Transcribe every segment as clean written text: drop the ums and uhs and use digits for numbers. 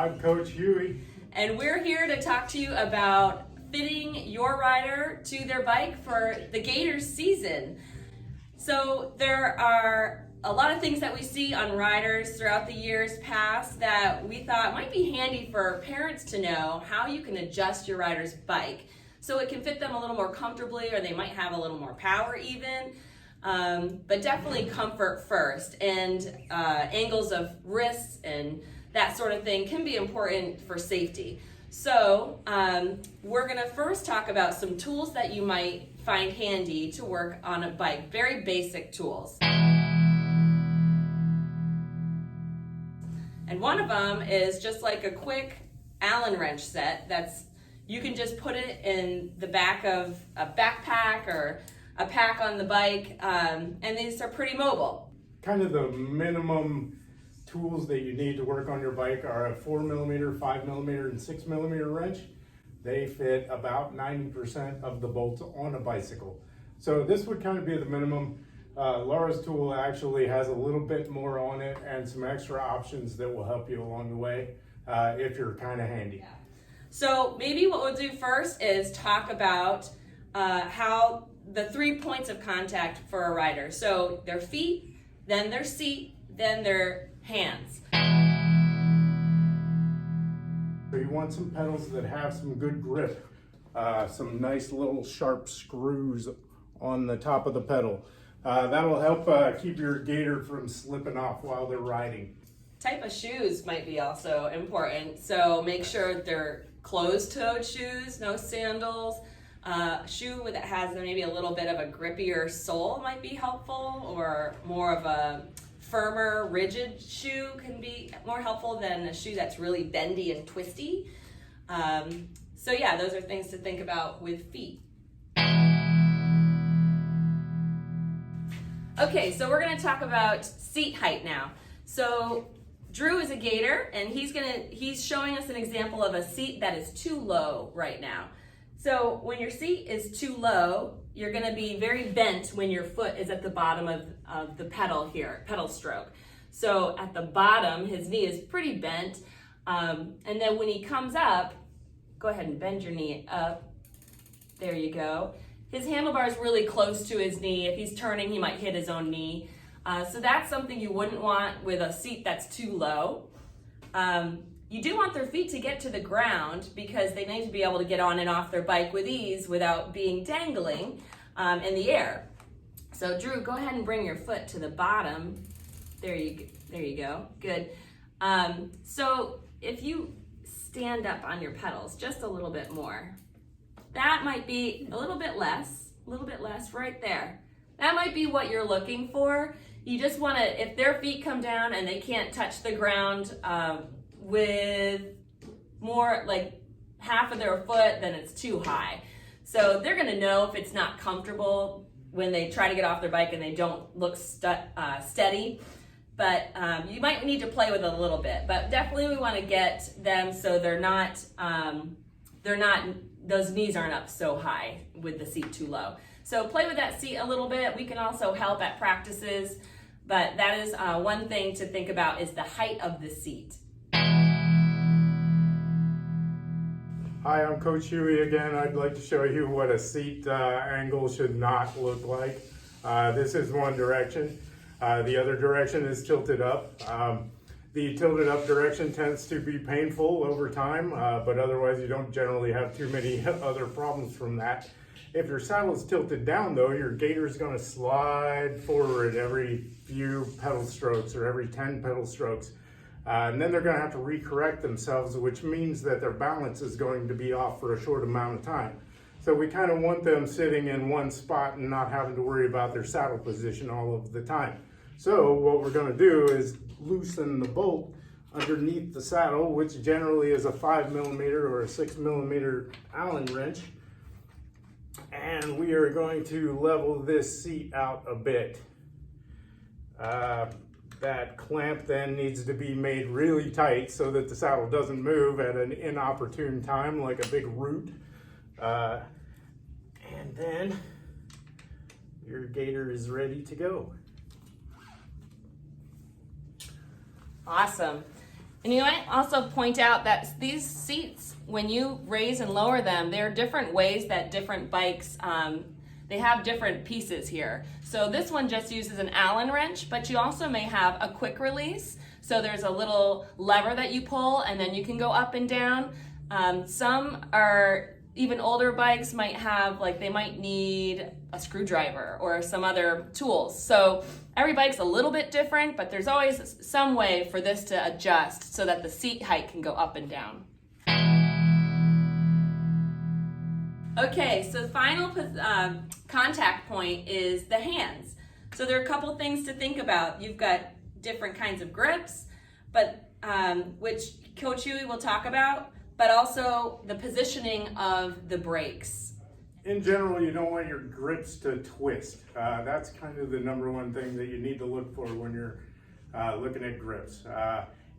I'm Coach Huey. And we're here to talk to you about fitting your rider to their bike for the Gators season. So there are a lot of things that we see on riders throughout the years past that we thought might be handy for parents to know how you can adjust your rider's bike so it can fit them a little more comfortably, or they might have a little more power even. But definitely comfort first, and angles of wrists and that sort of thing can be important for safety. So we're gonna first talk about some tools that you might find handy to work on a bike, very basic tools. And one of them is just like a quick Allen wrench set you can just put it in the back of a backpack or a pack on the bike, and these are pretty mobile. Kind of the minimum tools that you need to work on your bike are a 4mm, 5mm, and 6mm wrench. They fit about 90% of the bolts on a bicycle. So this would kind of be the minimum. Laura's tool actually has a little bit more on it and some extra options that will help you along the way if you're kind of handy. Yeah. So maybe what we'll do first is talk about how the 3 points of contact for a rider. So their feet, then their seat, then their hands. So you want some pedals that have some good grip, some nice little sharp screws on the top of the pedal. That'll help keep your gator from slipping off while they're riding. Type of shoes might be also important. So make sure they're closed-toed shoes, no sandals. Shoe that has maybe a little bit of a grippier sole might be helpful, or more of a firmer, rigid shoe can be more helpful than a shoe that's really bendy and twisty. So yeah, those are things to think about with feet. Okay, so we're gonna talk about seat height now. So Drew is a gator, and he's showing us an example of a seat that is too low right now. So when your seat is too low, you're gonna be very bent when your foot is at the bottom of the pedal here, pedal stroke. So at the bottom, his knee is pretty bent. And then when he comes up, go ahead and bend your knee up. There you go. His handlebar is really close to his knee. If he's turning, he might hit his own knee. So that's something you wouldn't want with a seat that's too low. You do want their feet to get to the ground because they need to be able to get on and off their bike with ease without being dangling in the air. So Drew, go ahead and bring your foot to the bottom. There you go, good. So if you stand up on your pedals just a little bit more, that might be a little bit less right there. That might be what you're looking for. You just wanna, if their feet come down and they can't touch the ground with more like half of their foot, then it's too high. So they're gonna know if it's not comfortable when they try to get off their bike and they don't look steady. But you might need to play with it a little bit. But definitely we wanna get them so those knees aren't up so high with the seat too low. So play with that seat a little bit. We can also help at practices, but that is one thing to think about is the height of the seat. Hi, I'm Coach Huey again. I'd like to show you what a seat angle should not look like. This is one direction. The other direction is tilted up. The tilted up direction tends to be painful over time, but otherwise you don't generally have too many other problems from that. If your saddle is tilted down though, your gator is going to slide forward every few pedal strokes or every 10 pedal strokes. And then they're going to have to recorrect themselves, which means that their balance is going to be off for a short amount of time. So we kind of want them sitting in one spot and not having to worry about their saddle position all of the time. So what we're going to do is loosen the bolt underneath the saddle, which generally is a 5mm or a 6mm Allen wrench. And we are going to level this seat out a bit. That clamp then needs to be made really tight so that the saddle doesn't move at an inopportune time like a big root. And then your gator is ready to go. Awesome. And you might also point out that these seats, when you raise and lower them, there are different ways that different bikes, they have different pieces here. So this one just uses an Allen wrench, but you also may have a quick release. So there's a little lever that you pull and then you can go up and down. Some are, even older bikes might have, like, they might need a screwdriver or some other tools. So every bike's a little bit different, but there's always some way for this to adjust so that the seat height can go up and down. Okay, so the final contact point is the hands. So there are a couple things to think about. You've got different kinds of grips, but which Coach Huey will talk about, but also the positioning of the brakes. In general, you don't want your grips to twist. That's kind of the number one thing that you need to look for when you're looking at grips.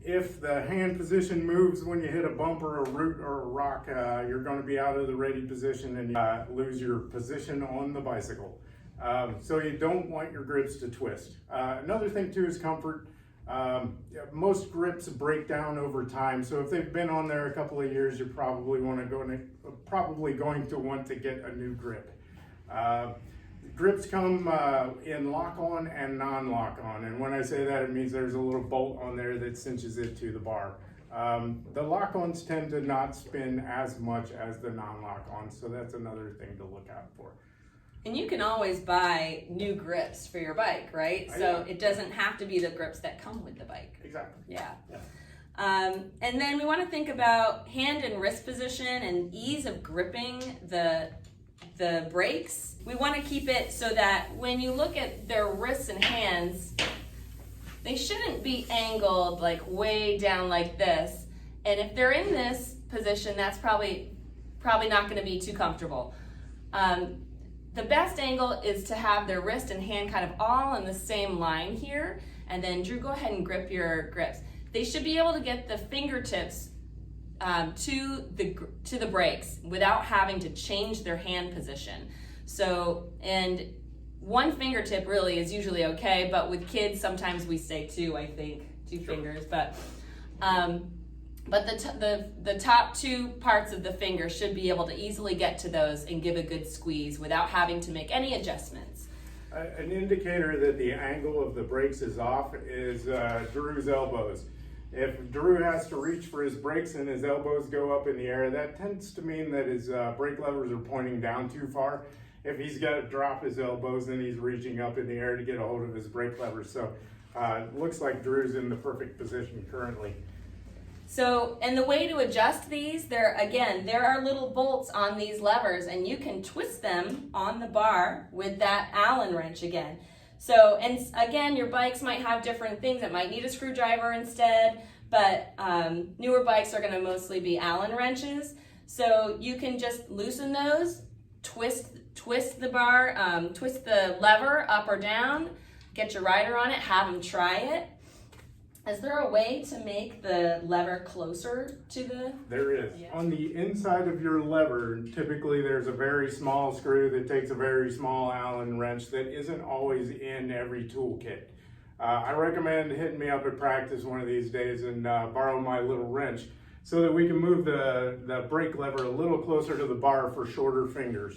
If the hand position moves when you hit a bumper, a root, or a rock, you're going to be out of the ready position and lose your position on the bicycle. So you don't want your grips to twist. Another thing too is comfort. Most grips break down over time, so if they've been on there a couple of years, you're probably going to want to get a new grip. Grips come in lock-on and non-lock-on, and when I say that, it means there's a little bolt on there that cinches it to the bar. The lock-ons tend to not spin as much as the non-lock-ons, so that's another thing to look out for. And you can always buy new grips for your bike, right? So it doesn't have to be the grips that come with the bike. Exactly. Yeah. And then we want to think about hand and wrist position and ease of gripping the brakes. We want to keep it so that when you look at their wrists and hands, they shouldn't be angled like way down like this. And if they're in this position, that's probably not going to be too comfortable. The best angle is to have their wrist and hand kind of all in the same line here. And then Drew, go ahead and grip your grips. They should be able to get the fingertips to the brakes without having to change their hand position. So, and one fingertip really is usually okay, but with kids sometimes we say two, I think, two fingers. But the top two parts of the finger should be able to easily get to those and give a good squeeze without having to make any adjustments. An indicator that the angle of the brakes is off is Drew's elbows. If Drew has to reach for his brakes and his elbows go up in the air, that tends to mean that his brake levers are pointing down too far. If he's got to drop his elbows, then he's reaching up in the air to get a hold of his brake levers. So it looks like Drew's in the perfect position currently. So, and the way to adjust these, there are little bolts on these levers and you can twist them on the bar with that Allen wrench again. So, and again, your bikes might have different things. It might need a screwdriver instead, but newer bikes are going to mostly be Allen wrenches. So you can just loosen those, twist the bar, twist the lever up or down, get your rider on it, have them try it. Is there a way to make the lever closer to the... There is. Yeah. On the inside of your lever, typically there's a very small screw that takes a very small Allen wrench that isn't always in every toolkit. I recommend hitting me up at practice one of these days and borrow my little wrench so that we can move the brake lever a little closer to the bar for shorter fingers.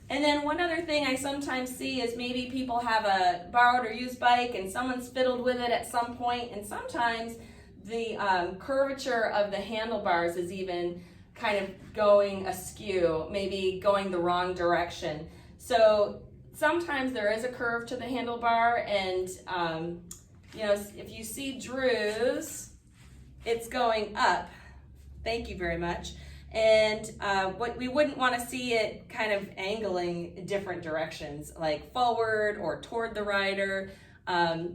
And then one other thing I sometimes see is maybe people have a borrowed or used bike and someone's fiddled with it at some point, and sometimes the curvature of the handlebars is even kind of going askew, maybe going the wrong direction. So sometimes there is a curve to the handlebar, and if you see Drew's, it's going up. Thank you very much. And what we wouldn't want to see it kind of angling in different directions, like forward or toward the rider.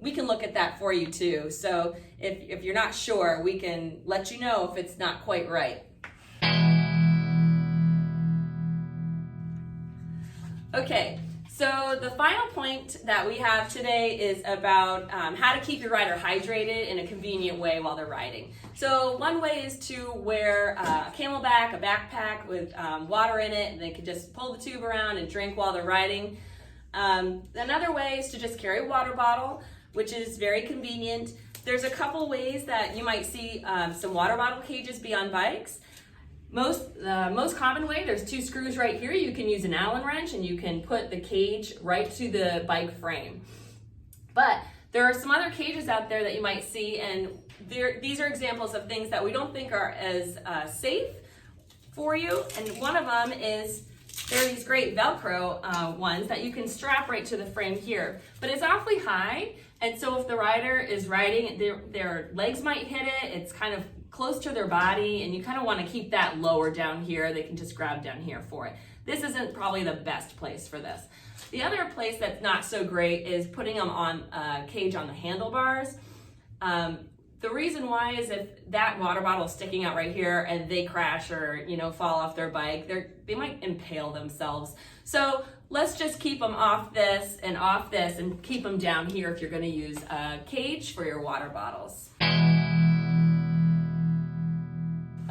We can look at that for you too. So if you're not sure, we can let you know if it's not quite right. Okay, so the final point that we have today is about how to keep your rider hydrated in a convenient way while they're riding. So one way is to wear a camelback, a backpack with water in it, and they can just pull the tube around and drink while they're riding. Another way is to just carry a water bottle, which is very convenient. there's a couple ways that you might see some water bottle cages be on bikes. The most common way, there's 2 screws right here. You can use an Allen wrench and you can put the cage right to the bike frame. But there are some other cages out there that you might see, and these are examples of things that we don't think are as safe for you. And one of them is, there are these great Velcro ones that you can strap right to the frame here. But it's awfully high, and so if the rider is riding, their legs might hit it. It's kind of close to their body, and you kind of want to keep that lower down here. They can just grab down here for it. This isn't probably the best place for this. The other place that's not so great is putting them on a cage on the handlebars. The reason why is if that water bottle is sticking out right here and they crash or fall off their bike, they might impale themselves. So let's just keep them off this and keep them down here if you're going to use a cage for your water bottles.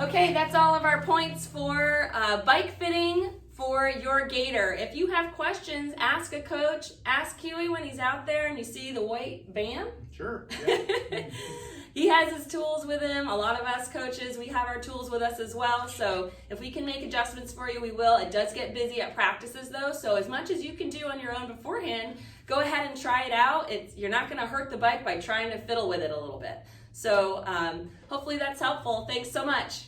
Okay, that's all of our points for bike fitting for your gator. If you have questions, ask a coach. Ask Huey when he's out there and you see the white van. Sure. Yeah. He has his tools with him. A lot of us coaches, we have our tools with us as well. So if we can make adjustments for you, we will. It does get busy at practices though. So as much as you can do on your own beforehand, go ahead and try it out. You're not going to hurt the bike by trying to fiddle with it a little bit. So hopefully that's helpful. Thanks so much.